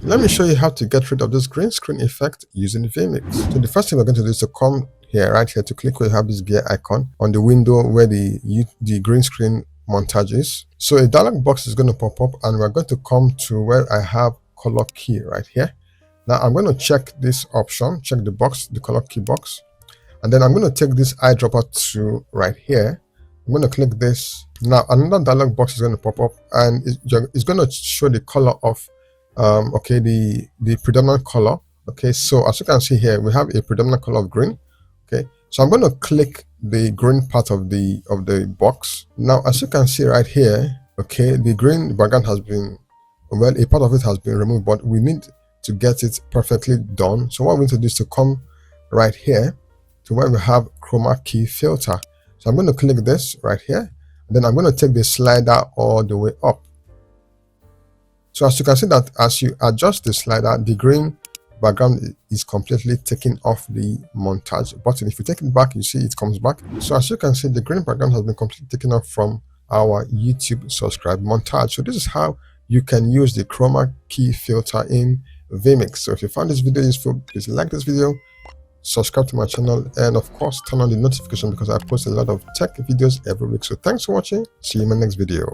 Let me show you how to get rid of this green screen effect using vMix. So the first thing we're going to do is to come here, right here, to click where you have this gear icon on the window where the green screen montage is. So a dialog box is going to pop up, and we're going to come to where I have color key right here. Now I'm going to check this option, check the box, the color key box, and then I'm going to take this eyedropper to right here. I'm going to click this. Now another dialog box is going to pop up, and it's going to show the color of okay, the predominant color. Okay, so as you can see here, we have a predominant color of green. Okay, so I'm going to click the green part of the box. Now as you can see right here, okay, the green background has been, well, a part of it has been removed, but we need to get it perfectly done. So what we need to do is to come right here to where we have chroma key filter. So I'm going to click this right here, and then I'm going to take the slider all the way up. So as you can see that as you adjust the slider, the green background is completely taken off the montage button. If you take it back, you see it comes back. So as you can see, the green background has been completely taken off from our YouTube subscribe montage. So this is how you can use the chroma key filter in vMix. So if you found this video useful, please like this video, subscribe to my channel, and of course turn on the notification because I post a lot of tech videos every week. So thanks for watching. See you in my next video.